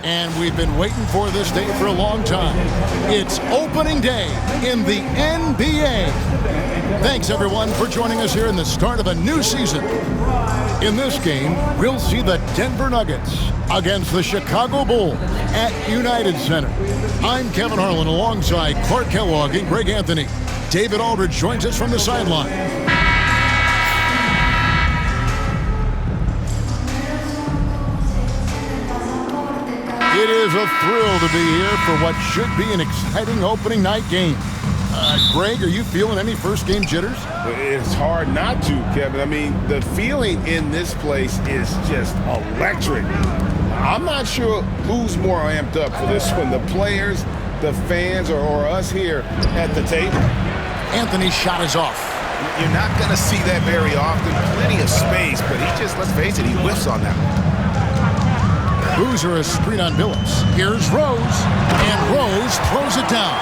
And we've been waiting for this day for a long time. It's opening day in the NBA. Thanks, everyone, for joining us here in the start of a new season. In this game, we'll see the Denver Nuggets against the Chicago Bulls at United Center. I'm Kevin Harlan alongside Clark Kellogg and Greg Anthony. David Aldridge joins us from the sideline. It is a thrill to be here for what should be an exciting opening night game. Greg, are you feeling any first game jitters? It's hard not to, Kevin. I mean, the feeling in this place is just electric. I'm not sure who's more amped up for this one, the players, the fans, or us here at the table. Anthony's shot is off. You're not going to see that very often. Plenty of space, but he just, let's face it, he whiffs on that one. Boozer a screen on Billups. Here's Rose, and Rose throws it down.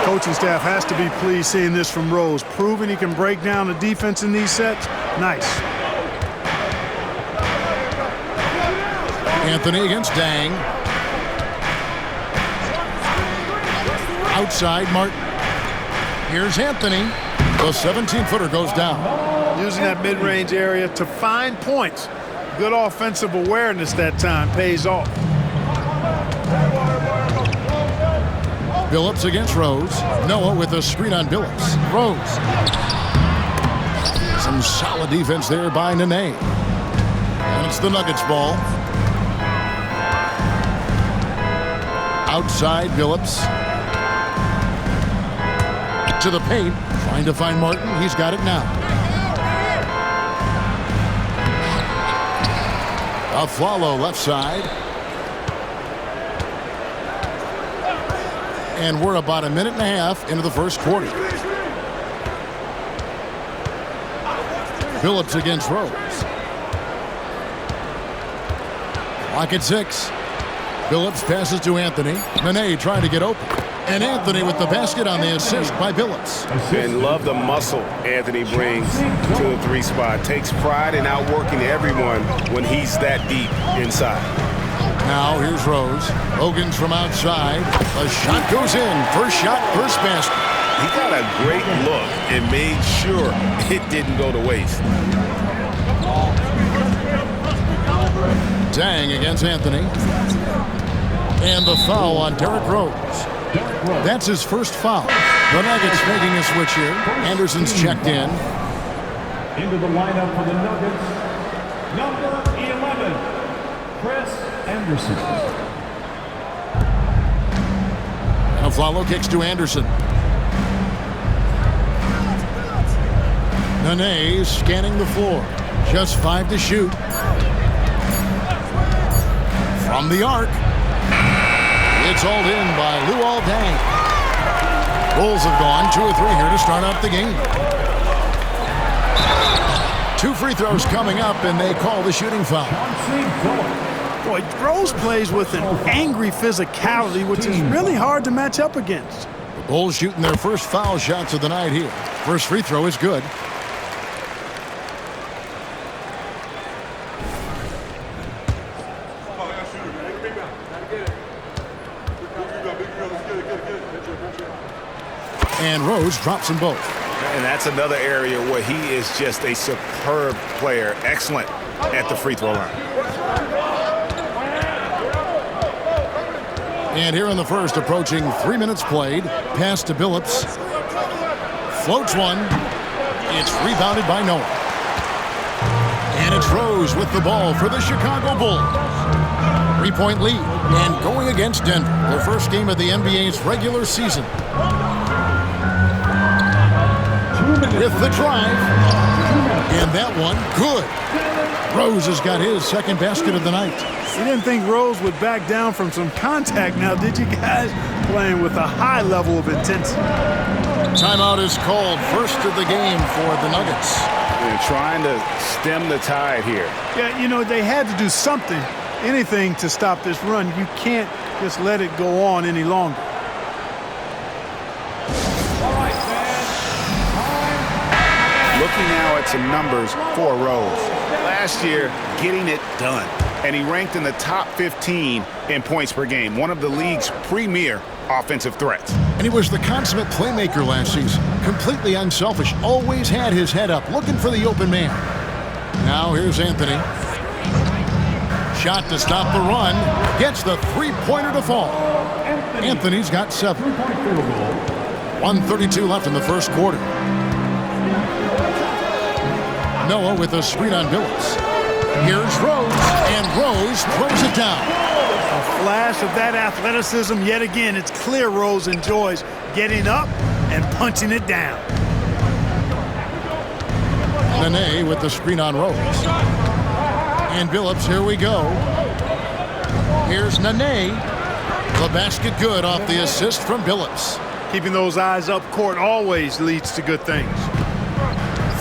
Coaching staff has to be pleased seeing this from Rose, proving he can break down the defense in these sets. Nice. Anthony against Dang. Outside Martin. Here's Anthony. The 17-footer goes down. Using that mid-range area to find points. Good offensive awareness that time pays off. Billups against Rose. Noah with a screen on Billups. Rose. Some solid defense there by Nene. And it's the Nuggets ball. Outside Billups. To the paint. Trying to find Martin. He's got it now. Aflalo left side. And we're about a minute and a half into the first quarter. Billups against Rose. Clock at 6. Billups passes to Anthony. Nene trying to get open. And Anthony with the basket on the assist by Billups. And love the muscle Anthony brings to the three spot. Takes pride in outworking everyone when he's that deep inside. Now here's Rose. Hogan's from outside. A shot goes in. First shot, first basket. He got a great look and made sure it didn't go to waste. Dang against Anthony. And the foul on Derrick Rose. That's his first foul. The Nuggets making a switch here. Anderson's checked in. Into the lineup for the Nuggets, number 11, Chris Anderson. Aflalo kicks to Anderson. Nene scanning the floor. Just 5 to shoot. From the arc. It's all in by Luol Deng. Bulls have gone 2 or 3 here to start out the game. 2 free throws coming up, and they call the shooting foul. Boy, Rose plays with an angry physicality, which is really hard to match up against. The Bulls shooting their first foul shots of the night here. First free throw is good. And Rose drops them both. And that's another area where he is just a superb player. Excellent at the free throw line. And here in the first, approaching 3 minutes played. Pass to Billups. Floats one. It's rebounded by Noah. And it's Rose with the ball for the Chicago Bulls. 3-point lead. And going against Denver, their first game of the NBA's regular season. With the drive. And that one, good. Rose has got his second basket of the night. You didn't think Rose would back down from some contact now, did you guys? Playing with a high level of intensity. Timeout is called. First of the game for the Nuggets. They're trying to stem the tide here. Yeah, you know, they had to do something, anything to stop this run. You can't just let it go on any longer. Looking now at some numbers for Rose. Last year, getting it done. and he ranked in the top 15 in points per game, one of the league's premier offensive threats. And he was the consummate playmaker last season. Completely unselfish. Always had his head up, looking for the open man. Now here's Anthony. Shot to stop the run. Gets the three-pointer to fall. Anthony's got 7. 1:32 left in the first quarter. Noah with a screen on Billups. Here's Rose, and Rose throws it down. A flash of that athleticism yet again. It's clear Rose enjoys getting up and punching it down. Nene with the screen on Rose. And Billups, here we go. Here's Nene. The basket good off the assist from Billups. Keeping those eyes up court always leads to good things.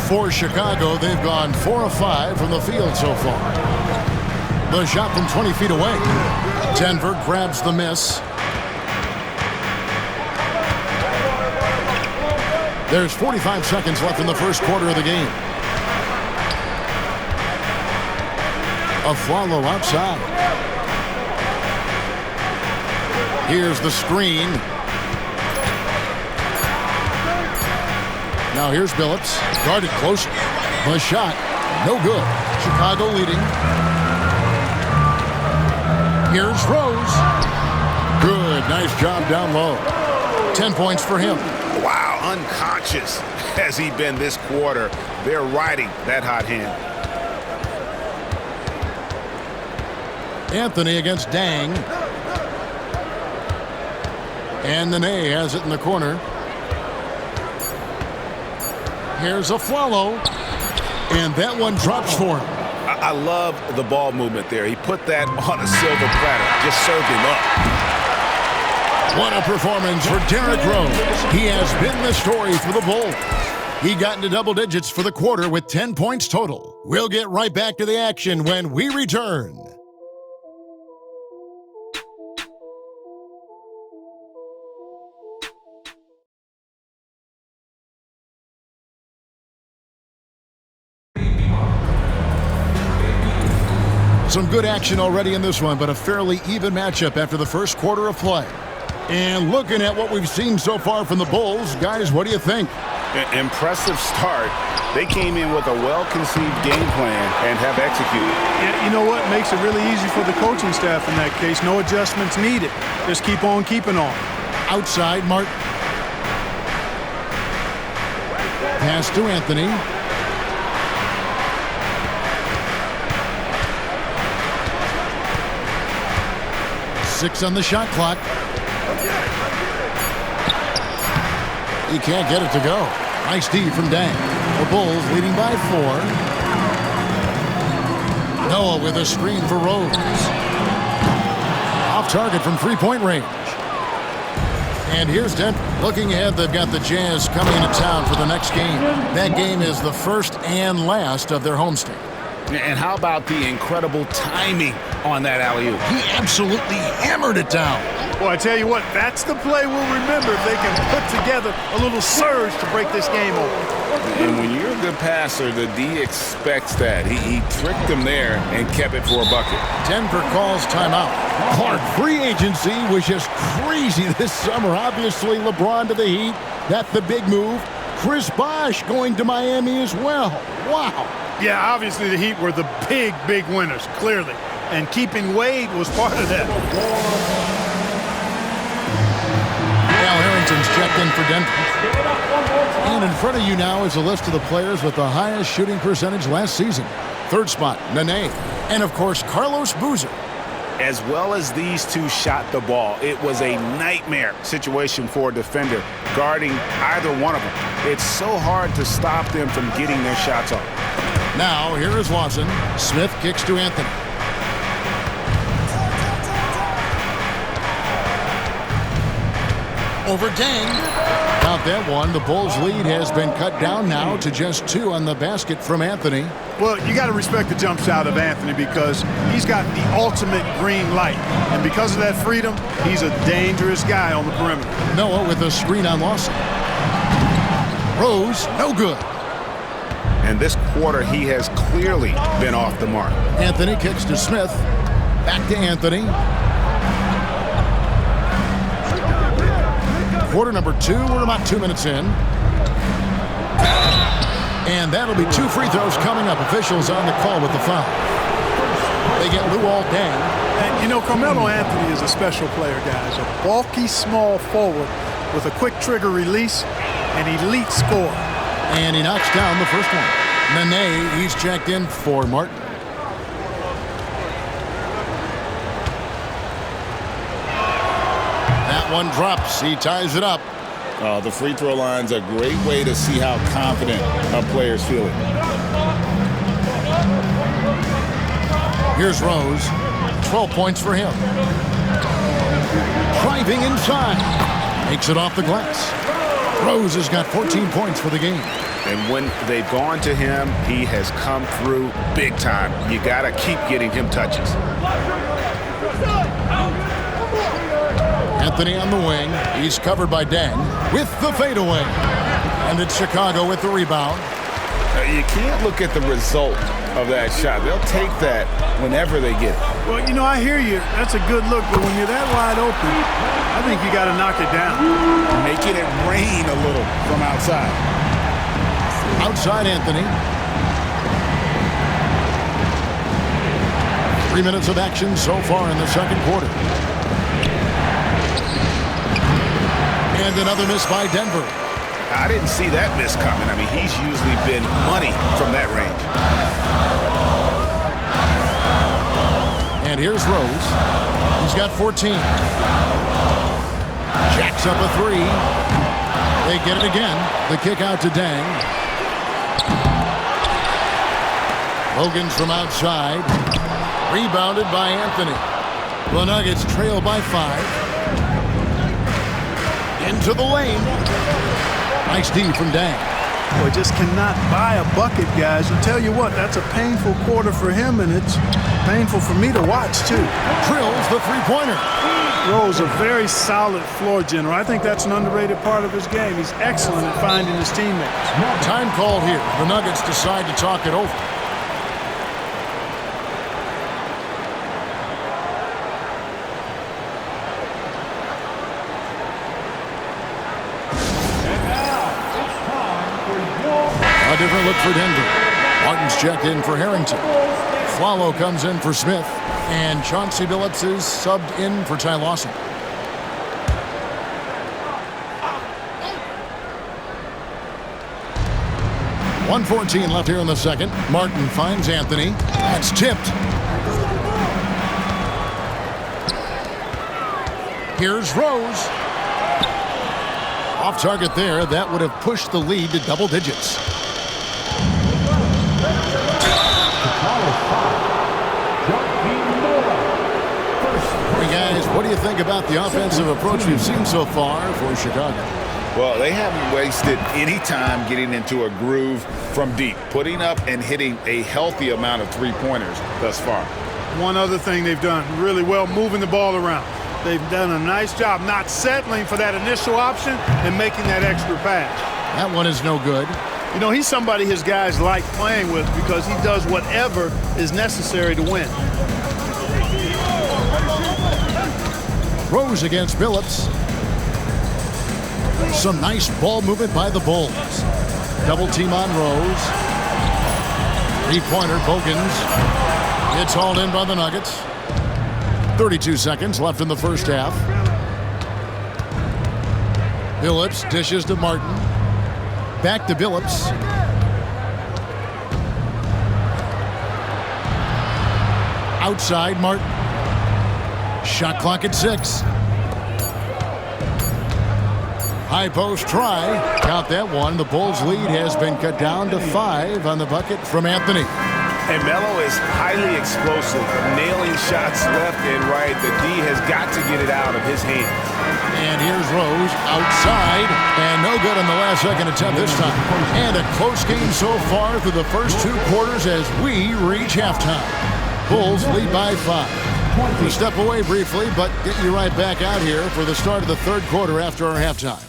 For Chicago, they've gone 4 of 5 from the field so far. The shot from 20 feet away. Denver grabs the miss. There's 45 seconds left in the first quarter of the game. A follow outside. Here's the screen. Now here's Billups. Guarded closely. The shot. No good. Chicago leading. Here's Rose. Good. Nice job down low. 10 points for him. Wow, unconscious has he been this quarter. They're riding that hot hand. Anthony against Dang. And Nene has it in the corner. Here's a follow. And that one drops for him. I love the ball movement there. He put that on a silver platter. Just served him up. What a performance for Derrick Rose. He has been the story for the Bulls. He got into double digits for the quarter with 10 points total. We'll get right back to the action when we return. Some good action already in this one, but a fairly even matchup after the first quarter of play. And looking at what we've seen so far from the Bulls, guys, what do you think? Impressive start. They came in with a well-conceived game plan and have executed. Yeah, you know what? Makes it really easy for the coaching staff in that case. No adjustments needed. Just keep on keeping on. Outside, Martin. Pass to Anthony. Six on the shot clock. He can't get it to go. Nice D from Dang. The Bulls leading by 4. Noah with a screen for Rose. Off target from three-point range. And here's Denver. Looking ahead, they've got the Jazz coming into town for the next game. That game is the first and last of their homestand. And how about the incredible timing on that alley-oop? He absolutely hammered it down. Well, I tell you what, that's the play we'll remember if they can put together a little surge to break this game open. And when you're a good passer, the D expects that. He tricked them there and kept it for a bucket. Denver calls timeout. Clark, free agency was just crazy this summer. Obviously, LeBron to the Heat. That's the big move. Chris Bosh going to Miami as well. Wow. Yeah, obviously the Heat were the big winners, clearly. And keeping Wade was part of that. Al Harrington's checked in for Denver. And in front of you now is a list of the players with the highest shooting percentage last season. Third spot, Nene. And, of course, Carlos Boozer. As well as these two shot the ball, it was a nightmare situation for a defender guarding either one of them. It's so hard to stop them from getting their shots off. Now, here is Lawson. Smith kicks to Anthony. Over Dang. Count that one. The Bulls' lead has been cut down now to just 2 on the basket from Anthony. Well, you got to respect the jump shot of Anthony because he's got the ultimate green light. And because of that freedom, he's a dangerous guy on the perimeter. Noah with a screen on Lawson. Rose, no good. And this quarter, he has clearly been off the mark. Anthony kicks to Smith. Back to Anthony. Quarter number 2. We're about 2 minutes in. And that'll be 2 free throws coming up. Officials on the call with the foul. They get Luol Deng. And, you know, Carmelo Anthony is a special player, guys. A bulky, small forward with a quick trigger release, an elite scorer. And he knocks down the first one. Nene, he's checked in for Martin. That one drops. He ties it up. The free throw line's a great way to see how confident a player's feeling. Here's Rose. 12 points for him. Driving inside. Makes it off the glass. Rose has got 14 points for the game. And when they've gone to him, he has come through big time. You got to keep getting him touches. Anthony on the wing. He's covered by Deng with the fadeaway. And it's Chicago with the rebound. You can't look at the result of that shot. They'll take that whenever they get it. Well, you know, I hear you. That's a good look, but when you're that wide open, I think you got to knock it down. Making it rain a little from outside. Outside Anthony. 3 minutes of action so far in the second quarter. And another miss by Denver. I didn't see that miss coming. I mean, he's usually been money from that range. And here's Rose. He's got 14. Jacks up a 3. They get it again. The kick out to Deng. Hogan's from outside. Rebounded by Anthony. The Nuggets trail by 5. Into the lane. Nice D from Deng. Boy, just cannot buy a bucket, guys. I'll tell you what, that's a painful quarter for him, and it's painful for me to watch, too. Drills the three-pointer. Rose, a very solid floor general. I think that's an underrated part of his game. He's excellent at finding his teammates. Time called here. The Nuggets decide to talk it over. A different look for Denver. Martin's checked in for Harrington. Swallow comes in for Smith. And Chauncey Billups is subbed in for Ty Lawson. .114 left here in the second. Martin finds Anthony. That's tipped. Here's Rose. Off target there. That would have pushed the lead to double digits. Hey guys, what do you think about the offensive approach we've seen so far for Chicago? Well, they haven't wasted any time getting into a groove from deep, putting up and hitting a healthy amount of three-pointers thus far. One other thing they've done really well, moving the ball around. They've done a nice job not settling for that initial option and making that extra pass. That one is no good. You know, he's somebody his guys like playing with because he does whatever is necessary to win. Rose against Billups. Some nice ball movement by the Bulls. Double team on Rose. Three-pointer, Bogans. It's hauled in by the Nuggets. 32 seconds left in the first half. Billups dishes to Martin. Back to Billups. Outside Martin. Shot clock at 6. High post try. Count that one. The Bulls' lead has been cut down to 5 on the bucket from Anthony. And Melo is highly explosive, nailing shots left and right. The D has got to get it out of his hands. And here's Rose outside. And no good on the last second attempt this time. And a close game so far through the first 2 quarters as we reach halftime. Bulls lead by 5. We'll step away briefly, but get you right back out here for the start of the third quarter after our halftime.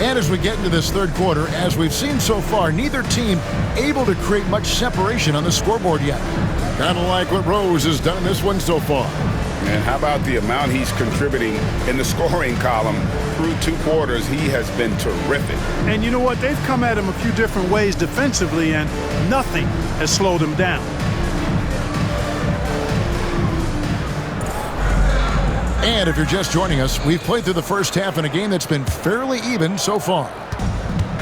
And as we get into this third quarter, as we've seen so far, neither team able to create much separation on the scoreboard yet. Kind of like what Rose has done in this one so far. And how about the amount he's contributing in the scoring column through 2 quarters? He has been terrific. And you know what? They've come at him a few different ways defensively, and nothing has slowed him down. And if you're just joining us, we've played through the first half in a game that's been fairly even so far.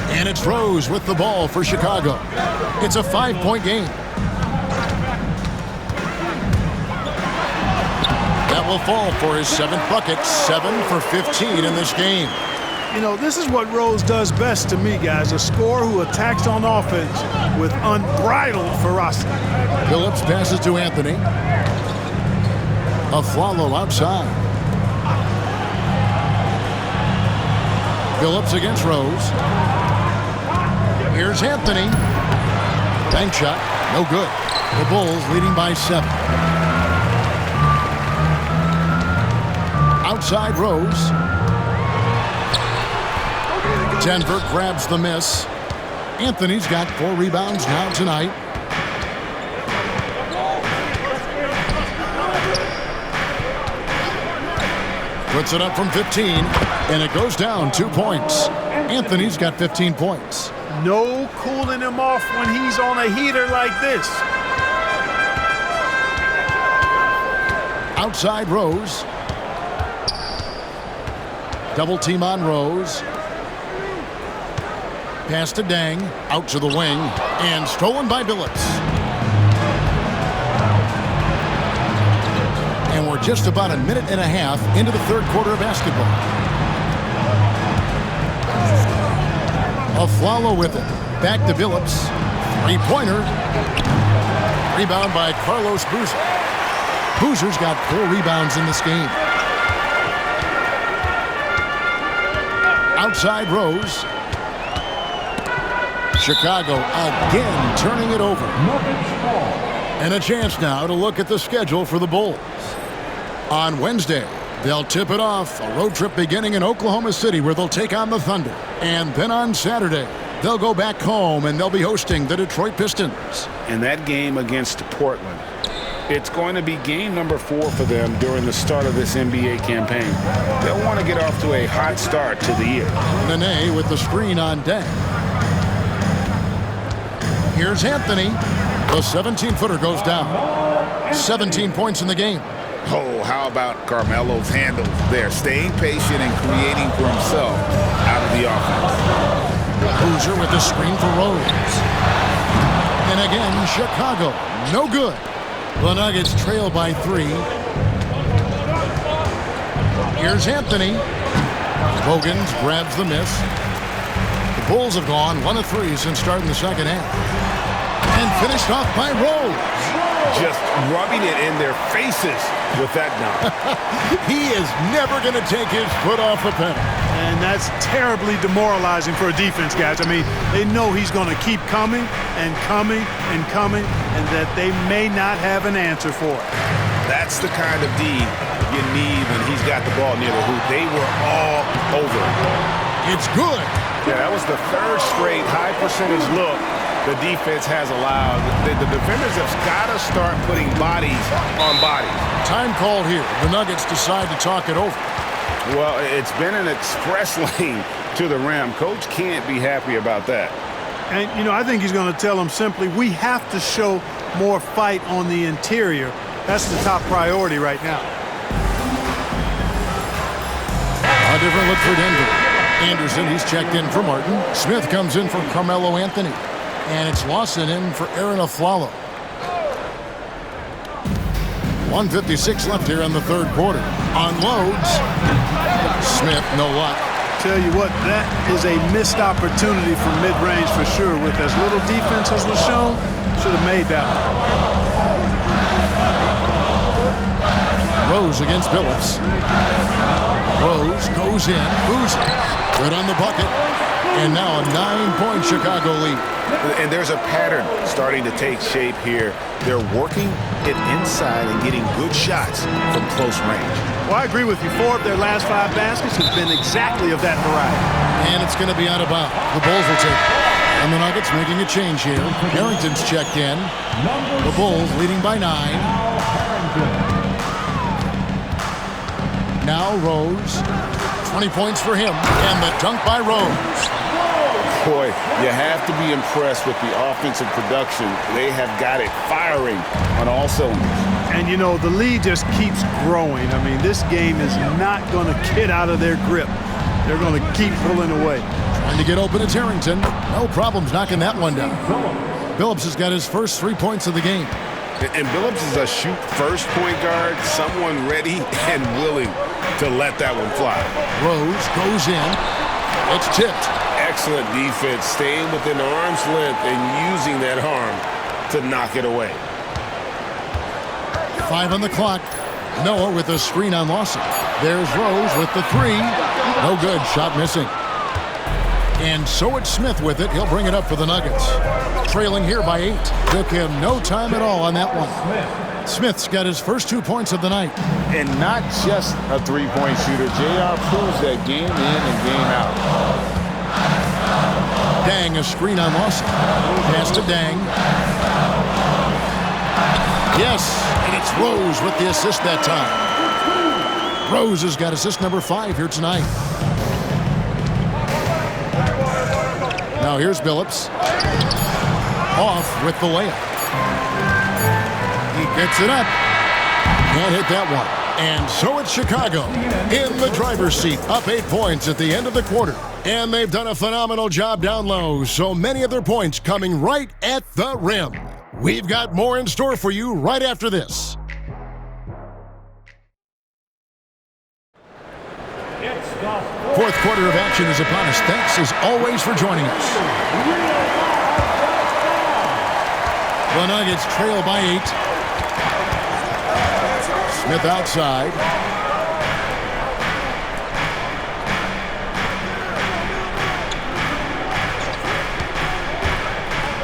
And it's Rose with the ball for Chicago. It's a 5-point game. That will fall for his 7th bucket, 7 for 15 in this game. You know, this is what Rose does best to me, guys. A scorer who attacks on offense with unbridled ferocity. Phillips passes to Anthony. Aflalo outside. Phillips against Rose. Here's Anthony. Bank shot, no good. The Bulls leading by 7. Outside Rose. Denver grabs the miss. Anthony's got 4 rebounds now tonight. Puts it up from 15, and it goes down 2 points. Anthony's got 15 points. No cooling him off when he's on a heater like this. Outside Rose. Double team on Rose. Pass to Dang, out to the wing, and stolen by Billups. And we're just about a minute and a half into the third quarter of basketball. Aflalo with it. Back to Billups. 3-pointer. Rebound by Carlos Boozer. Boozer's got 4 rebounds in this game. Outside Rose. Chicago again turning it over. And a chance now to look at the schedule for the Bulls. On Wednesday, they'll tip it off, a road trip beginning in Oklahoma City where they'll take on the Thunder. And then on Saturday, they'll go back home and they'll be hosting the Detroit Pistons. And that game against Portland, it's going to be game number 4 for them during the start of this NBA campaign. They'll want to get off to a hot start to the year. Nene with the screen on deck. Here's Anthony. The 17-footer goes down. 17 points in the game. Oh, how about Carmelo's handles there, staying patient and creating for himself out of the offense. Boozer with the screen for Rose. And again, Chicago, no good. The Nuggets trail by 3. Here's Anthony. Bogans grabs the miss. The Bulls have gone 1 of 3 since starting the second half. And finished off by Rose. Just rubbing it in their faces with that dunk. He is never going to take his foot off the pedal. And that's terribly demoralizing for a defense, guys. I mean, they know he's going to keep coming and coming and coming, and that they may not have an answer for it. That's the kind of D you need when he's got the ball near the hoop. They were all over it. It's good. Yeah, that was the 3rd straight high percentage look the defense has allowed. The defenders have got to start putting bodies on bodies. Time called here. The Nuggets decide to talk it over. Well, it's been an express lane to the rim. Coach can't be happy about that. And, you know, I think he's going to tell them simply, we have to show more fight on the interior. That's the top priority right now. A different look for Denver. Anderson, he's checked in for Martin. Smith comes in for Carmelo Anthony. And it's Lawson in for Aaron Aflalo. 1:56 left here in the third quarter. Unloads. Smith, no luck. Tell you what, that is a missed opportunity from mid-range for sure. With as little defense as was shown, should have made that one. Rose against Billups. Rose goes in. Boozer. Good on the bucket. And now a 9-point Chicago lead. And there's a pattern starting to take shape here. They're working it inside and getting good shots from close range. Well, I agree with you. 4 of their last 5 baskets have been exactly of that variety. And it's going to be out of bounds. The Bulls will take it. And the Nuggets making a change here. Harrington's checked in. The Bulls leading by 9. Now Rose. 20 points for him. And the dunk by Rose. Boy, you have to be impressed with the offensive production. They have got it firing on all cylinders. And, you know, the lead just keeps growing. I mean, this game is not going to get out of their grip. They're going to keep pulling away. Trying to get open at Harrington. No problems knocking that one down. Billups has got his first 3 points of the game. And Billups is a shoot-first point guard, someone ready and willing to let that one fly. Rose goes in. It's tipped. Excellent defense, staying within arm's length and using that arm to knock it away. 5 on the clock. Noah with a screen on Lawson. There's Rose with the 3. No good. Shot missing. And so it's Smith with it. He'll bring it up for the Nuggets. Trailing here by 8. Took him no time at all on that one. Smith's got his first 2 points of the night. And not just a three-point shooter. JR proves that game in and game out. Dang, a screen on Lawson. Pass to Dang. Yes, and it's Rose with the assist that time. Rose has got assist number 5 here tonight. Now here's Billups. Off with the layup. He gets it up. Can't hit that one. And so it's Chicago in the driver's seat, up 8 points at the end of the quarter. And they've done a phenomenal job down low, so many of their points coming right at the rim. We've got more in store for you right after this. Fourth quarter of action is upon us. Thanks as always for joining us. The Nuggets trail by 8. Smith outside.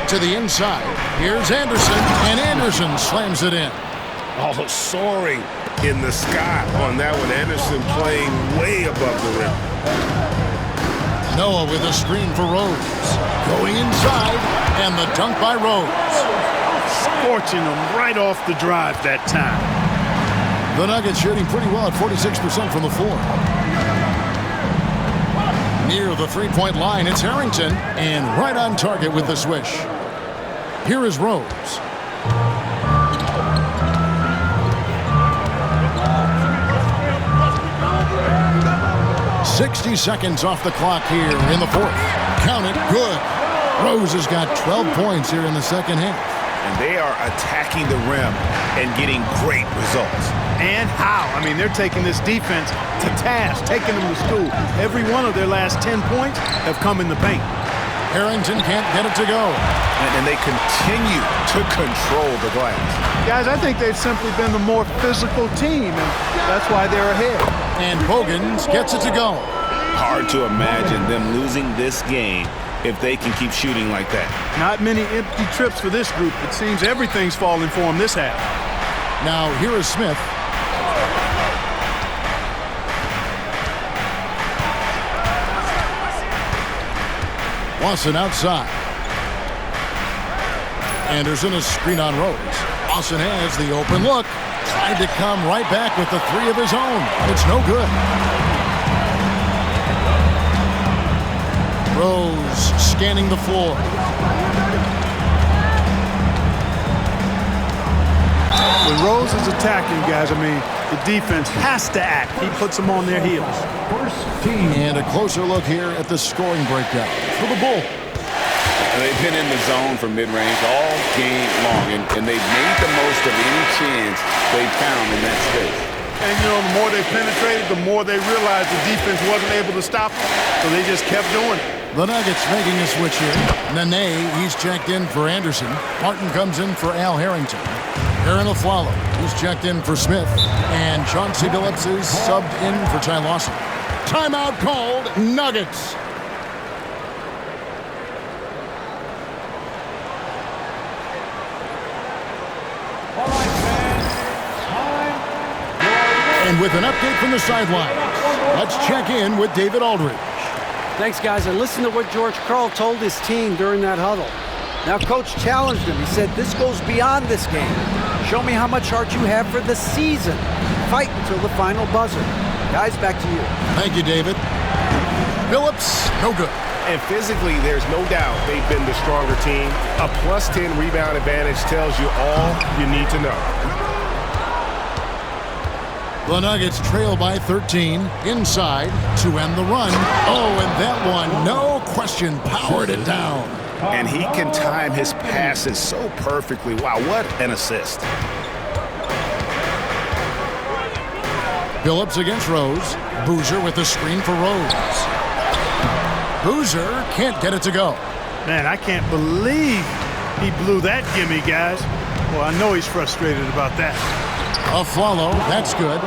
To the inside. Here's Anderson, and Anderson slams it in. Oh, soaring in the sky on that one. Anderson playing way above the rim. Noah with a screen for Rose. Going inside, and the dunk by Rose. Scorching them right off the drive that time. The Nuggets shooting pretty well at 46% from the floor. Near the three-point line, it's Harrington, and right on target with the swish. Here is Rose. "60 seconds off the clock here in the fourth. Count it, good. Rose has got 12 points here in the second half. And they are attacking the rim and getting great results. And how? I mean, they're taking this defense to task, taking them to school. Every one of their last 10 points have come in the paint. Harrington can't get it to go. And they continue to control the glass. Guys, I think they've simply been the more physical team, and that's why they're ahead. And Bogans gets it to go. Hard to imagine them losing this game if they can keep shooting like that. Not many empty trips for this group. It seems everything's falling for them this half. Now here is Smith. Lawson outside. Anderson a screen on Rose. Lawson has the open look. Tried to come right back with the 3 of his own. It's no good. Rose scanning the floor. When Rose is attacking, guys, I mean, the defense has to act. He puts them on their heels. And a closer look here at the scoring breakdown for the Bulls. They've been in the zone for mid-range all game long, and they've made the most of any chance they found in that space. And, you know, the more they penetrated, the more they realized the defense wasn't able to stop them, so they just kept doing it. The Nuggets making a switch here. Nene, he's checked in for Anderson. Martin comes in for Al Harrington. Aaron Aflalo, he's checked in for Smith. And Chauncey Billups is subbed in for Ty Lawson. Timeout called, Nuggets. And with an update from the sideline, let's check in with David Aldridge. Thanks, guys. And listen to what George Karl told his team during that huddle. Now, Coach challenged him. He said, this goes beyond this game. Show me how much heart you have for the season. Fight until the final buzzer. Guys, back to you. Thank you, David. Phillips, no good. And physically, there's no doubt they've been the stronger team. A +10 rebound advantage tells you all you need to know. The Nuggets trail by 13 inside to end the run. Oh, and that one, no question, powered it down. And he can time his passes so perfectly. Wow, what an assist. Phillips against Rose. Boozer with the screen for Rose. Boozer can't get it to go. Man, I can't believe he blew that gimme, guys. Well, I know he's frustrated about that. A follow, that's good.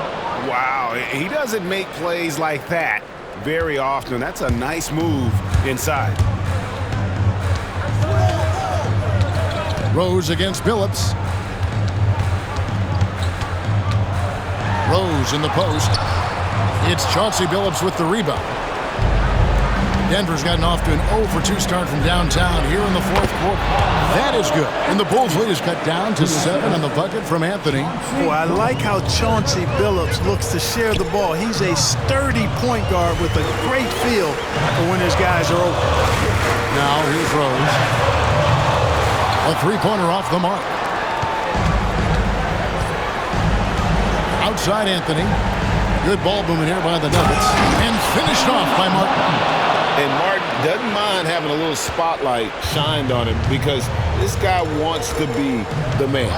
Wow, he doesn't make plays like that very often. That's a nice move inside. Rose against Phillips. Rose in the post. It's Chauncey Billups with the rebound. Denver's gotten off to an 0 for 2 start from downtown here in the fourth quarter. That is good. And the Bulls lead is cut down to 7 on the bucket from Anthony. Boy, I like how Chauncey Billups looks to share the ball. He's a sturdy point guard with a great feel for when his guys are open. Now here's Rose. A three-pointer off the mark. Outside Anthony. Good ball movement here by the Nuggets. And finished off by Martin. And Martin doesn't mind having a little spotlight shined on him because this guy wants to be the man.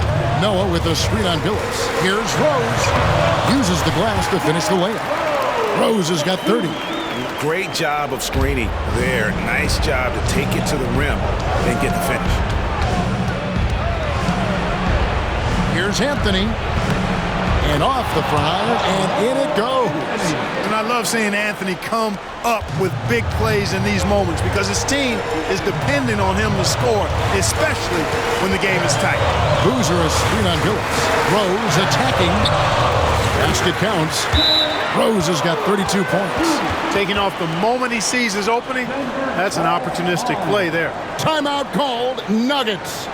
Noah with a screen on Billups. Here's Rose. Uses the glass to finish the layup. Rose has got 30. Great job of screening there. Nice job to take it to the rim and get the finish. Here's Anthony. And off the front, and in it goes. And I love seeing Anthony come up with big plays in these moments because his team is depending on him to score, especially when the game is tight. Boozer a screen on Billups. Rose attacking. Basket counts. Rose has got 32 points. Taking off the moment he sees his opening, that's an opportunistic play there. Timeout called, Nuggets.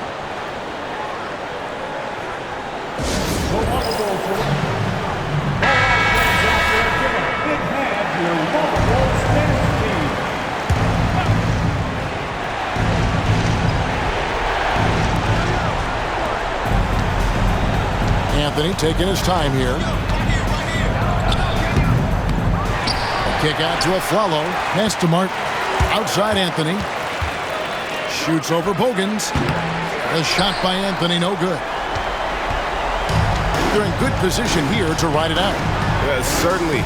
Anthony taking his time here. A kick out to a Flalo. Pass to Martin. Outside Anthony. Shoots over Bogans. A shot by Anthony, no good. They're in good position here to ride it out. Certainly,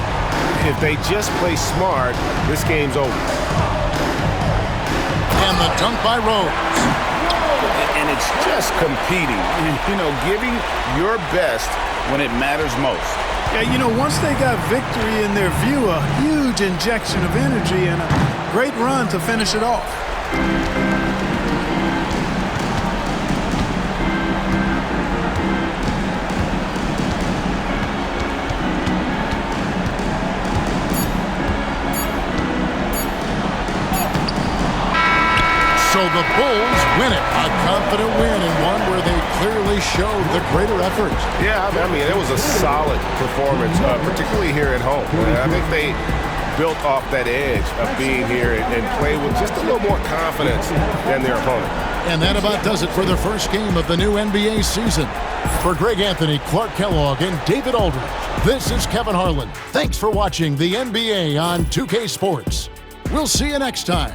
if they just play smart, this game's over. And the dunk by Rose. And it's just competing, you know, giving your best when it matters most. Yeah, you know, once they got victory in their view, a huge injection of energy and a great run to finish it off. So the Bulls win it. A confident win and one where they clearly showed the greater effort. Yeah, I mean, it was a solid performance, particularly here at home. I think they built off that edge of being here and played with just a little more confidence than their opponent. And that about does it for the first game of the new NBA season. For Greg Anthony, Clark Kellogg, and David Aldridge, this is Kevin Harlan. Thanks for watching the NBA on 2K Sports. We'll see you next time.